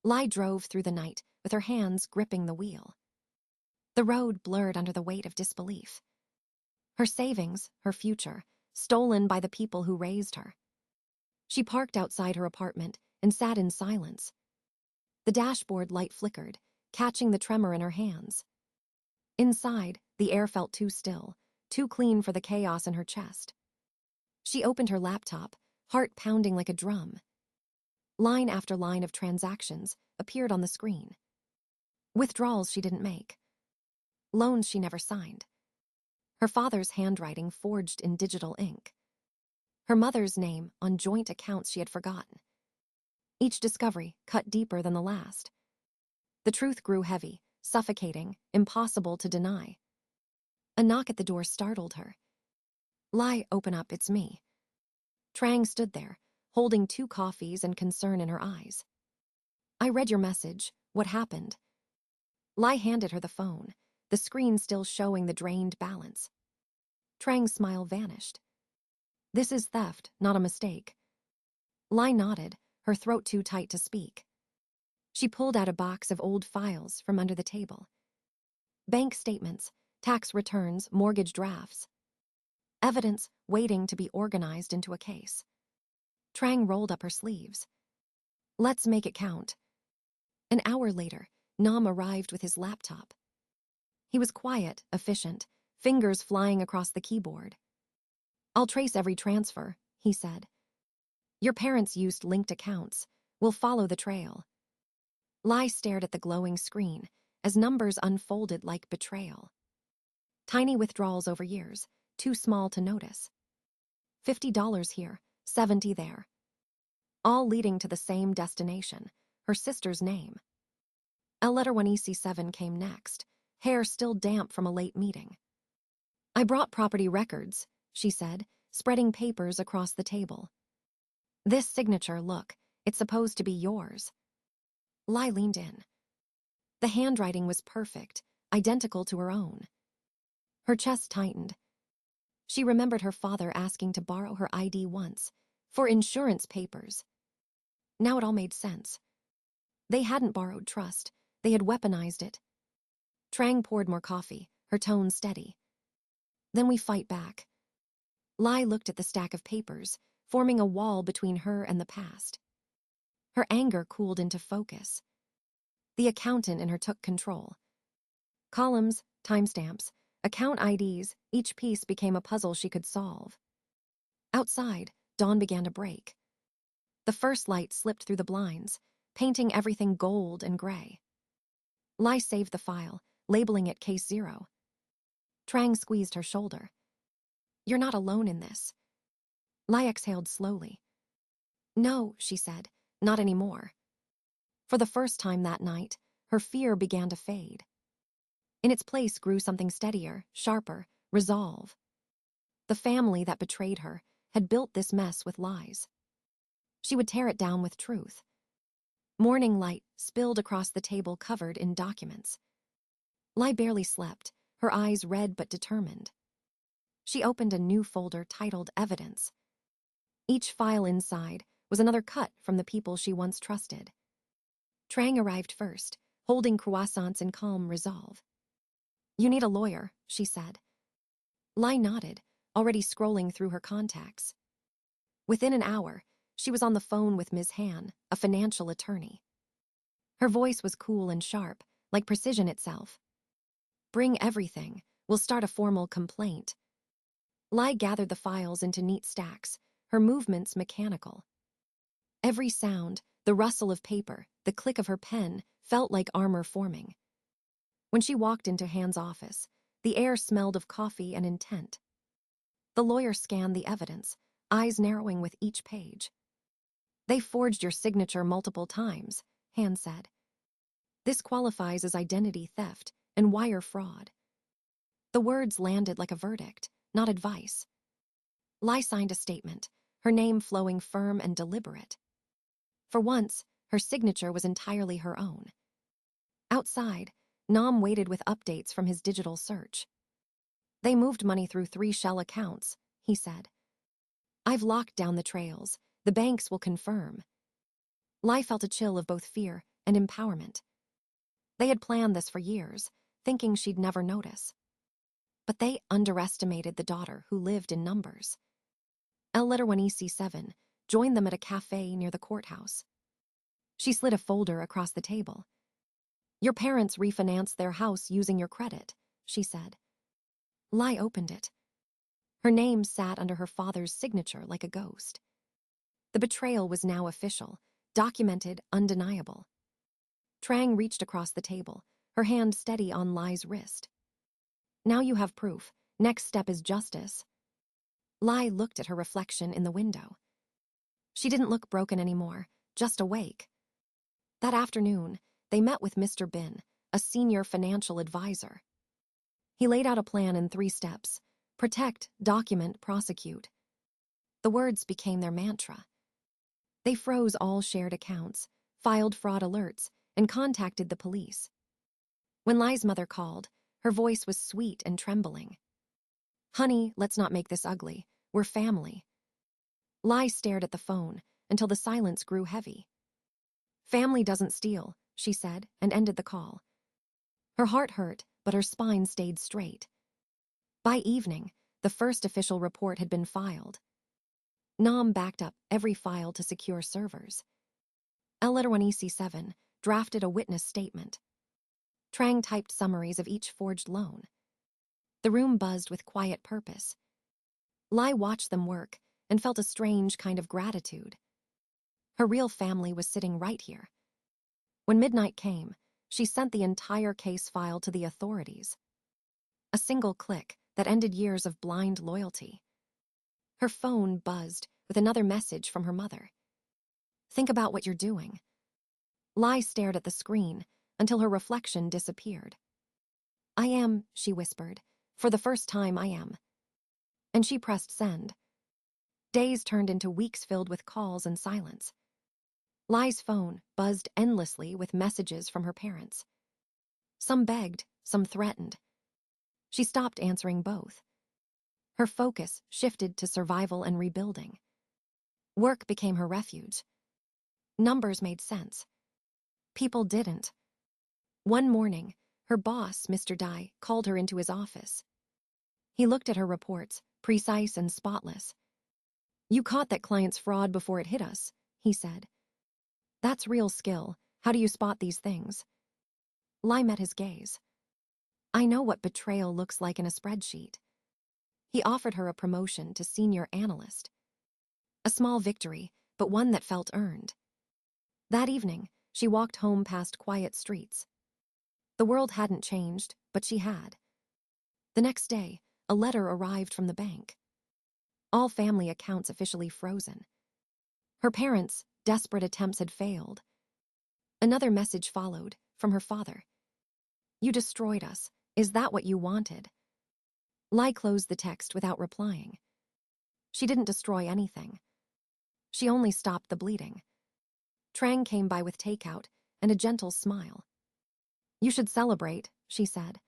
Lai drove through the night with her hands gripping the wheel. The road blurred under the weight of disbelief. Her savings, her future, stolen by the people who raised her. She parked outside her apartment and sat in silence. The dashboard light flickered, catching the tremor in her hands. Inside, the air felt too still, too clean for the chaos in her chest. She opened her laptop, heart pounding like a drum. Line after line of transactions appeared on the screen. Withdrawals she didn't make. Loans she never signed. Her father's handwriting forged in digital ink. Her mother's name on joint accounts she had forgotten. Each discovery cut deeper than the last. The truth grew heavy, suffocating, impossible to deny. A knock at the door startled her. Lai, open up, it's me. Trang stood there, holding 2 coffees and concern in her eyes. I read your message. What happened? Lai handed her the phone, the screen still showing the drained balance. Trang's smile vanished. This is theft, not a mistake. Lai nodded, her throat too tight to speak. She pulled out a box of old files from under the table. Bank statements, tax returns, mortgage drafts. Evidence waiting to be organized into a case. Trang rolled up her sleeves. Let's make it count. An hour later, Nam arrived with his laptop. He was quiet, efficient, fingers flying across the keyboard. I'll trace every transfer, he said. Your parents used linked accounts. We'll follow the trail. Lai stared at the glowing screen as numbers unfolded like betrayal. Tiny withdrawals over years, too small to notice. $50 here, $70 there. All leading to the same destination, her sister's name. Letter 1EC7 came next, hair still damp from a late meeting. I brought property records, she said, spreading papers across the table. This signature, look, it's supposed to be yours. Lai leaned in. The handwriting was perfect, identical to her own. Her chest tightened. She remembered her father asking to borrow her ID once, for insurance papers. Now it all made sense. They hadn't borrowed trust, they had weaponized it. Trang poured more coffee, her tone steady. Then we fight back. Lai looked at the stack of papers, forming a wall between her and the past. Her anger cooled into focus. The accountant in her took control. Columns, timestamps, account IDs, each piece became a puzzle she could solve. Outside, dawn began to break. The first light slipped through the blinds, painting everything gold and gray. Lai saved the file, labeling it Case 0. Trang squeezed her shoulder. You're not alone in this. Lai exhaled slowly. No, she said, not anymore. For the first time that night, her fear began to fade. In its place grew something steadier, sharper, resolve. The family that betrayed her had built this mess with lies. She would tear it down with truth. Morning light spilled across the table covered in documents. Lai barely slept, her eyes red but determined. She opened a new folder titled Evidence. Each file inside was another cut from the people she once trusted. Trang arrived first, holding croissants in calm resolve. You need a lawyer, she said. Lai nodded, already scrolling through her contacts. Within an hour, she was on the phone with Ms. Han, a financial attorney. Her voice was cool and sharp, like precision itself. Bring everything. We'll start a formal complaint. Lai gathered the files into neat stacks, her movements mechanical. Every sound, the rustle of paper, the click of her pen, felt like armor forming. When she walked into Han's office, the air smelled of coffee and intent. The lawyer scanned the evidence, eyes narrowing with each page. They forged your signature multiple times, Han said. This qualifies as identity theft and wire fraud. The words landed like a verdict, not advice. Lai signed a statement, her name flowing firm and deliberate. For once, her signature was entirely her own. Outside, Nam waited with updates from his digital search. They moved money through 3 shell accounts, he said. I've locked down the trails. The banks will confirm. Lai felt a chill of both fear and empowerment. They had planned this for years, thinking she'd never notice. But they underestimated the daughter who lived in numbers. El-Letter-1-EC-7 joined them at a cafe near the courthouse. She slid a folder across the table. "Your parents refinanced their house using your credit," she said. Lai opened it. Her name sat under her father's signature like a ghost. The betrayal was now official, documented, undeniable. Trang reached across the table, her hand steady on Lai's wrist. "Now you have proof. Next step is justice." Lai looked at her reflection in the window. She didn't look broken anymore, just awake. That afternoon, they met with Mr. Bin, a senior financial advisor. He laid out a plan in 3 steps: protect, document, prosecute. The words became their mantra. They froze all shared accounts, filed fraud alerts, and contacted the police. When Lai's mother called, her voice was sweet and trembling. "Honey, let's not make this ugly. We're family." Lai stared at the phone until the silence grew heavy. "Family doesn't steal," she said, and ended the call. Her heart hurt, but her spine stayed straight. By evening, the first official report had been filed. Nam backed up every file to secure servers. El-Letter-1-EC-7 drafted a witness statement. Trang typed summaries of each forged loan. The room buzzed with quiet purpose. Lai watched them work and felt a strange kind of gratitude. Her real family was sitting right here. When midnight came, she sent the entire case file to the authorities. A single click that ended years of blind loyalty. Her phone buzzed with another message from her mother. "Think about what you're doing." Lai stared at the screen until her reflection disappeared. "I am," she whispered. "For the first time, I am." And she pressed send. Days turned into weeks filled with calls and silence. Lai's phone buzzed endlessly with messages from her parents. Some begged, some threatened. She stopped answering both. Her focus shifted to survival and rebuilding. Work became her refuge. Numbers made sense. People didn't. One morning, her boss, Mr. Dai, called her into his office. He looked at her reports, precise and spotless. "You caught that client's fraud before it hit us," he said. "That's real skill. How do you spot these things?" Lai met his gaze. "I know what betrayal looks like in a spreadsheet." He offered her a promotion to senior analyst. A small victory, but one that felt earned. That evening, she walked home past quiet streets. The world hadn't changed, but she had. The next day, a letter arrived from the bank. All family accounts officially frozen. Her parents' desperate attempts had failed. Another message followed, from her father. "You destroyed us. Is that what you wanted?" Lai closed the text without replying. She didn't destroy anything. She only stopped the bleeding. Trang came by with takeout and a gentle smile. "You should celebrate," she said.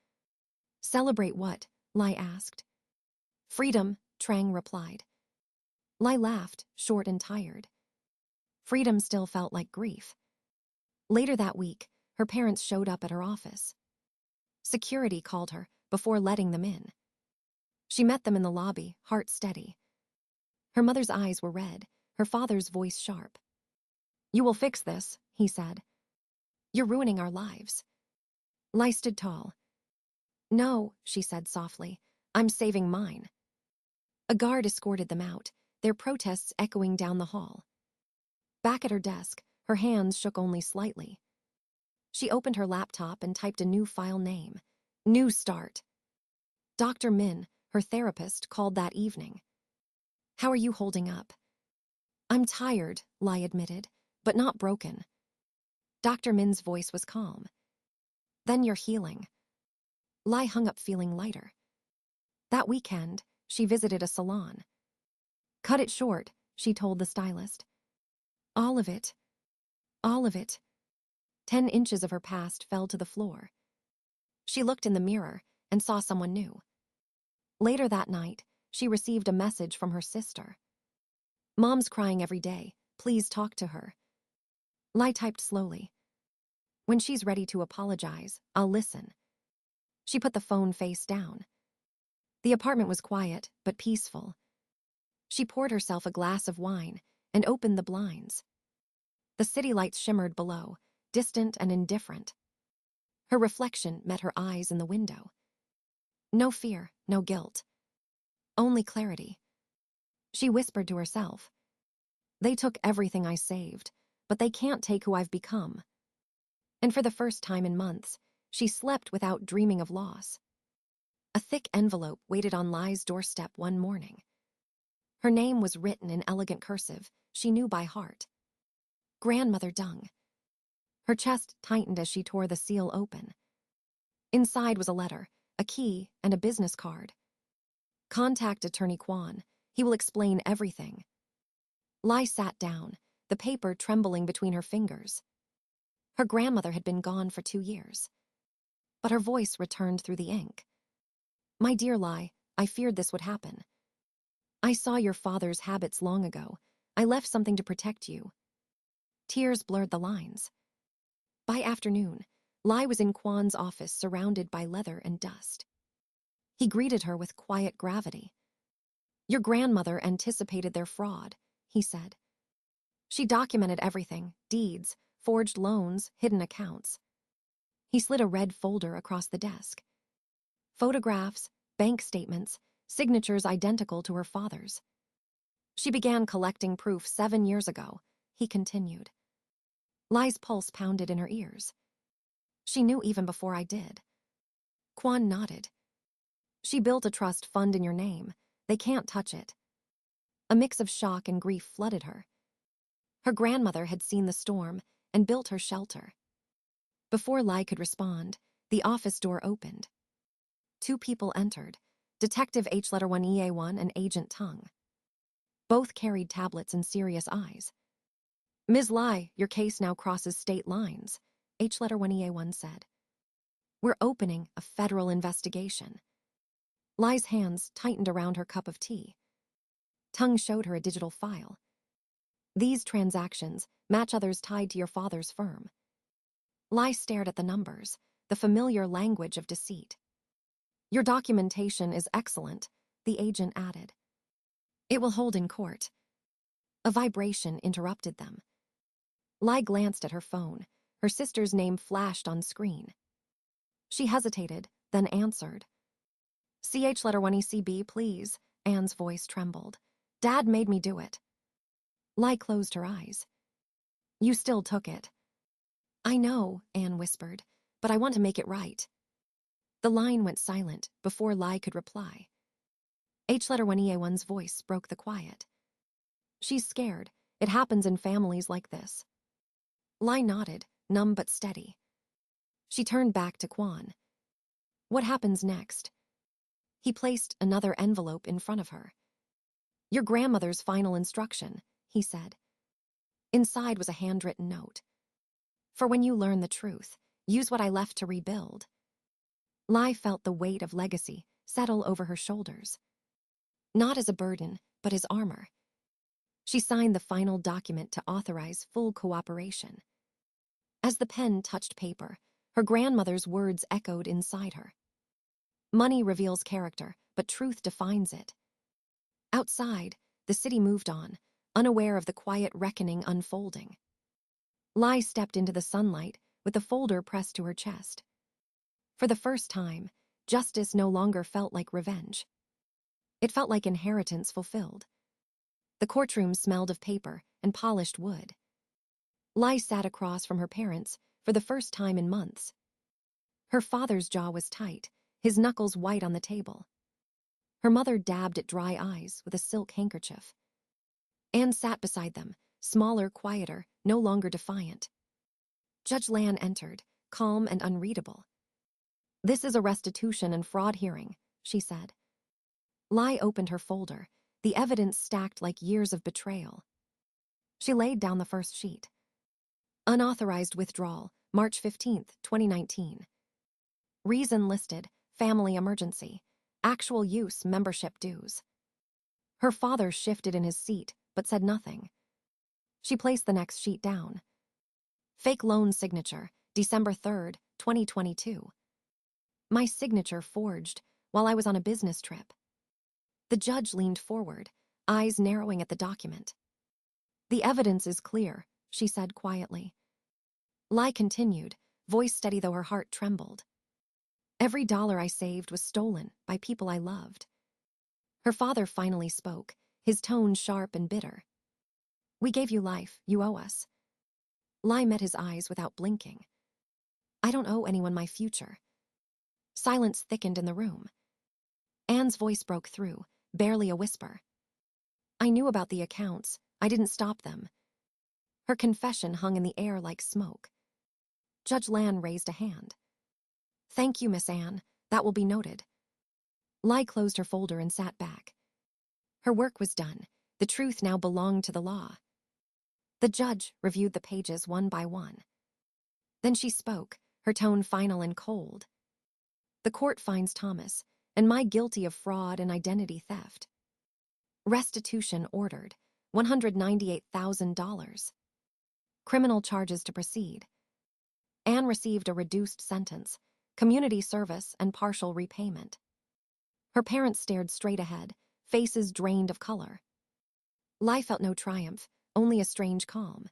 "Celebrate what?" Lai asked. "Freedom," Trang replied. Lai laughed, short and tired. Freedom still felt like grief. Later that week, her parents showed up at her office. Security called her before letting them in. She met them in the lobby, heart steady. Her mother's eyes were red, her father's voice sharp. "You will fix this," he said. "You're ruining our lives." Lai stood tall. "No," she said softly. "I'm saving mine." A guard escorted them out, their protests echoing down the hall. Back at her desk, her hands shook only slightly. She opened her laptop and typed a new file name. New Start. Dr. Min, her therapist, called that evening. "How are you holding up?" "I'm tired," Lai admitted, "but not broken." Dr. Min's voice was calm. "Then you're healing." Lai hung up feeling lighter. That weekend, she visited a salon. "Cut it short," she told the stylist. All of it. All of it. 10 inches of her past fell to the floor. She looked in the mirror and saw someone new. Later that night, she received a message from her sister. "Mom's crying every day. Please talk to her." Lai typed slowly. When she's ready to apologize, I'll listen. She put the phone face down. The apartment was quiet, but peaceful. She poured herself a glass of wine and opened the blinds. The city lights shimmered below, distant and indifferent. Her reflection met her eyes in the window. No fear, no guilt. Only clarity. She whispered to herself, "They took everything I saved, but they can't take who I've become." And for the first time in months, she slept without dreaming of loss. A thick envelope waited on Lai's doorstep one morning. Her name was written in elegant cursive she knew by heart. Grandmother Dung. Her chest tightened as she tore the seal open. Inside was a letter, a key, and a business card. "Contact Attorney Kwan. He will explain everything." Lai sat down, the paper trembling between her fingers. Her grandmother had been gone for 2 years. But her voice returned through the ink. "My dear Lai, I feared this would happen. I saw your father's habits long ago. I left something to protect you." Tears blurred the lines. By afternoon, Lai was in Kwan's office surrounded by leather and dust. He greeted her with quiet gravity. "Your grandmother anticipated their fraud," he said. "She documented everything, deeds, forged loans, hidden accounts." He slid a red folder across the desk. Photographs, bank statements, signatures identical to her father's. "She began collecting proof 7 years ago," he continued. Lai's pulse pounded in her ears. "She knew even before I did." Kwan nodded. "She built a trust fund in your name. They can't touch it." A mix of shock and grief flooded her. Her grandmother had seen the storm and built her shelter. Before Lai could respond, the office door opened. 2 people entered, Detective H1EA1 and Agent Tung. Both carried tablets and serious eyes. "Ms. Lai, your case now crosses state lines," H1EA1 said. "We're opening a federal investigation." Lai's hands tightened around her cup of tea. Tung showed her a digital file. "These transactions match others tied to your father's firm." Lai stared at the numbers, the familiar language of deceit. "Your documentation is excellent," the agent added. "It will hold in court." A vibration interrupted them. Lai glanced at her phone. Her sister's name flashed on screen. She hesitated, then answered. "CH1ECB, please," Anne's voice trembled. "Dad made me do it." Lai closed her eyes. "You still took it." "I know," Anne whispered, "but I want to make it right." The line went silent before Lai could reply. H1EA1's voice broke the quiet. "She's scared. It happens in families like this." Lai nodded, numb but steady. She turned back to Kwan. "What happens next?" He placed another envelope in front of her. "Your grandmother's final instruction," he said. Inside was a handwritten note. "For when you learn the truth, use what I left to rebuild." Lai felt the weight of legacy settle over her shoulders. Not as a burden, but as armor. She signed the final document to authorize full cooperation. As the pen touched paper, her grandmother's words echoed inside her. "Money reveals character, but truth defines it." Outside, the city moved on, unaware of the quiet reckoning unfolding. Lai stepped into the sunlight with the folder pressed to her chest. For the first time, justice no longer felt like revenge. It felt like inheritance fulfilled. The courtroom smelled of paper and polished wood. Lai sat across from her parents for the first time in months. Her father's jaw was tight, his knuckles white on the table. Her mother dabbed at dry eyes with a silk handkerchief. Anne sat beside them, smaller, quieter, no longer defiant. Judge Lan entered, calm and unreadable. "This is a restitution and fraud hearing," she said. Lai opened her folder, the evidence stacked like years of betrayal. She laid down the first sheet. "Unauthorized withdrawal, March 15th, 2019. Reason listed, family emergency. Actual use, membership dues." Her father shifted in his seat, but said nothing. She placed the next sheet down. "Fake loan signature, December 3rd, 2022. My signature forged while I was on a business trip. The judge leaned forward, eyes narrowing at the document. The evidence is clear, she said quietly. Lai continued, voice steady though her heart trembled. Every dollar I saved was stolen by people I loved. Her father finally spoke, his tone sharp and bitter. We gave you life, you owe us. Lai met his eyes without blinking. I don't owe anyone my future. Silence thickened in the room. Anne's voice broke through, barely a whisper. I knew about the accounts. I didn't stop them. Her confession hung in the air like smoke. Judge Lan raised a hand. Thank you, Miss Anne. That will be noted. Lai closed her folder and sat back. Her work was done. The truth now belonged to the law. The judge reviewed the pages one by one. Then she spoke, her tone final and cold. The court finds Thomas, and my guilty of fraud and identity theft. Restitution ordered, $198,000. Criminal charges to proceed. Anne received a reduced sentence, community service and partial repayment. Her parents stared straight ahead, faces drained of color. Lai felt no triumph, only a strange calm.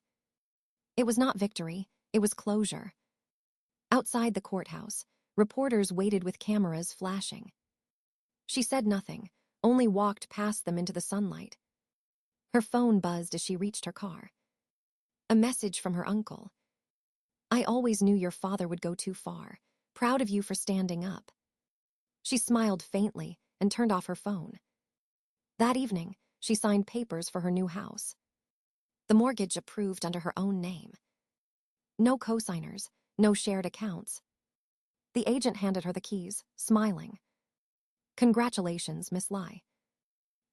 It was not victory, it was closure. Outside the courthouse, reporters waited with cameras flashing. She said nothing, only walked past them into the sunlight. Her phone buzzed as she reached her car. A message from her uncle. I always knew your father would go too far. Proud of you for standing up. She smiled faintly and turned off her phone. That evening, she signed papers for her new house. The mortgage approved under her own name. No co-signers, no shared accounts. The agent handed her the keys, smiling. Congratulations, Miss Lai.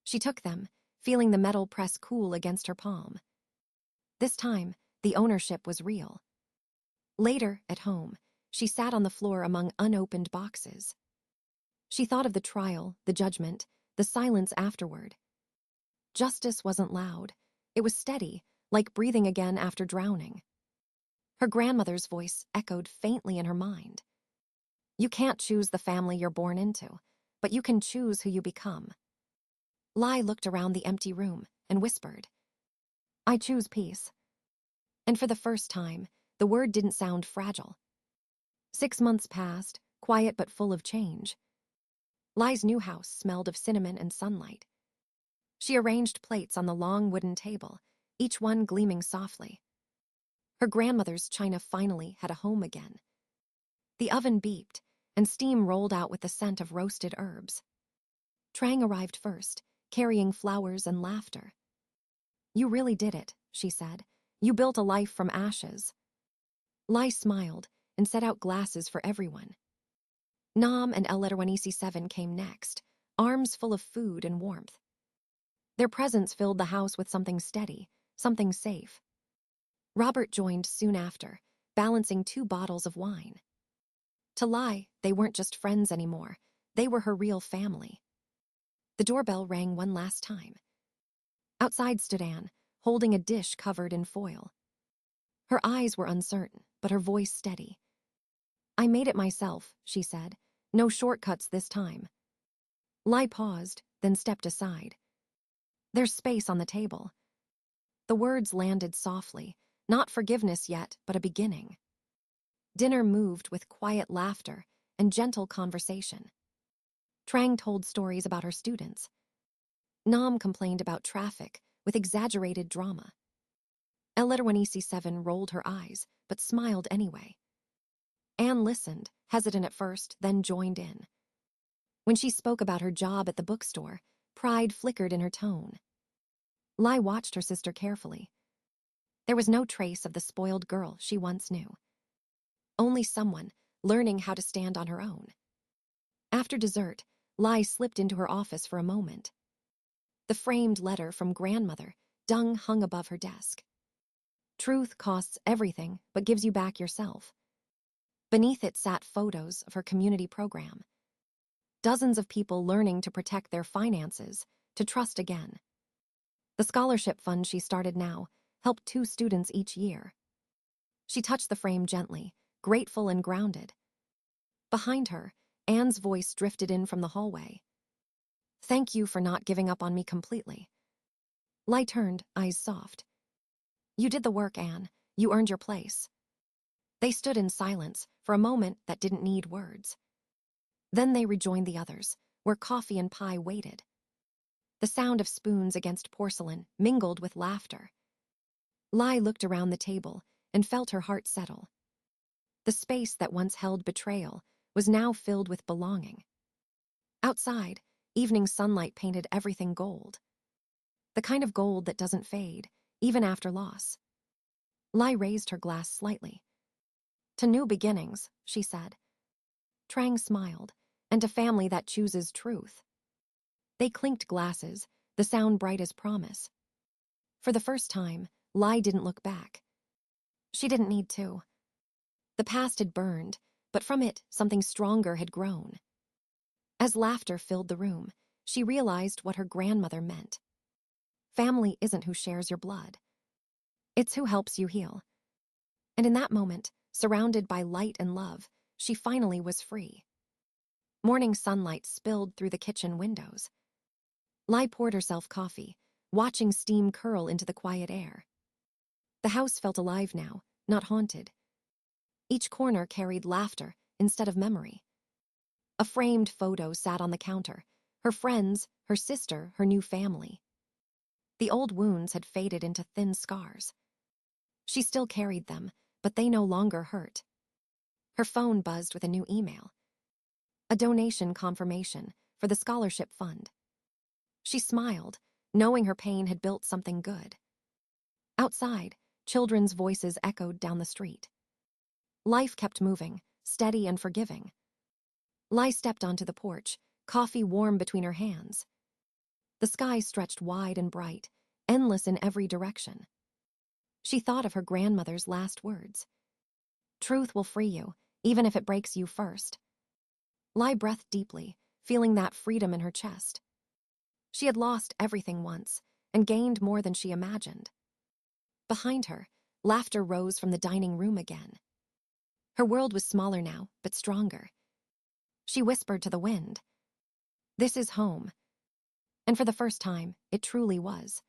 She took them, feeling the metal press cool against her palm. This time, the ownership was real. Later, at home, she sat on the floor among unopened boxes. She thought of the trial, the judgment, the silence afterward. Justice wasn't loud. It was steady, like breathing again after drowning. Her grandmother's voice echoed faintly in her mind. You can't choose the family you're born into, but you can choose who you become. Lai looked around the empty room and whispered, I choose peace. And for the first time, the word didn't sound fragile. 6 months passed, quiet but full of change. Lai's new house smelled of cinnamon and sunlight. She arranged plates on the long wooden table, each one gleaming softly. Her grandmother's china finally had a home again. The oven beeped, and steam rolled out with the scent of roasted herbs. Trang arrived first, carrying flowers and laughter. You really did it, she said. You built a life from ashes. Lai smiled and set out glasses for everyone. Nam and El Letterwanisi 7 came next, arms full of food and warmth. Their presence filled the house with something steady, something safe. Robert joined soon after, balancing 2 bottles of wine. To Lai, they weren't just friends anymore. They were her real family. The doorbell rang one last time. Outside stood Anne, holding a dish covered in foil. Her eyes were uncertain, but her voice steady. I made it myself, she said. No shortcuts this time. Lai paused, then stepped aside. There's space on the table. The words landed softly, not forgiveness yet, but a beginning. Dinner moved with quiet laughter and gentle conversation. Trang told stories about her students. Nam complained about traffic with exaggerated drama. El Letterwanisi 7 rolled her eyes, but smiled anyway. Anne listened, hesitant at first, then joined in. When she spoke about her job at the bookstore, pride flickered in her tone. Lai watched her sister carefully. There was no trace of the spoiled girl she once knew. Only someone learning how to stand on her own. After dessert, Lai slipped into her office for a moment. The framed letter from grandmother, Dung, hung above her desk. Truth costs everything, but gives you back yourself. Beneath it sat photos of her community program. Dozens of people learning to protect their finances, to trust again. The scholarship fund she started now helped 2 students each year. She touched the frame gently, grateful and grounded. Behind her, Anne's voice drifted in from the hallway. "Thank you for not giving up on me completely." Lai turned, eyes soft. "You did the work, Anne. You earned your place." They stood in silence for a moment that didn't need words. Then they rejoined the others, where coffee and pie waited. The sound of spoons against porcelain mingled with laughter. Lai looked around the table and felt her heart settle. The space that once held betrayal was now filled with belonging. Outside, evening sunlight painted everything gold. The kind of gold that doesn't fade, even after loss. Lai raised her glass slightly. "To new beginnings," she said. Trang smiled, "and to family that chooses truth." They clinked glasses, the sound bright as promise. For the first time, Lai didn't look back. She didn't need to. The past had burned, but from it, something stronger had grown. As laughter filled the room, she realized what her grandmother meant. Family isn't who shares your blood. It's who helps you heal. And in that moment, surrounded by light and love, she finally was free. Morning sunlight spilled through the kitchen windows. Lai poured herself coffee, watching steam curl into the quiet air. The house felt alive now, not haunted. Each corner carried laughter instead of memory. A framed photo sat on the counter, her friends, her sister, her new family. The old wounds had faded into thin scars. She still carried them, but they no longer hurt. Her phone buzzed with a new email. A donation confirmation for the scholarship fund. She smiled, knowing her pain had built something good. Outside, children's voices echoed down the street. Life kept moving, steady and forgiving. Lai stepped onto the porch, coffee warm between her hands. The sky stretched wide and bright, endless in every direction. She thought of her grandmother's last words. "Truth will free you, even if it breaks you first." Lai breathed deeply, feeling that freedom in her chest. She had lost everything once, and gained more than she imagined. Behind her, laughter rose from the dining room again. Her world was smaller now, but stronger. She whispered to the wind, "This is home." And for the first time, it truly was.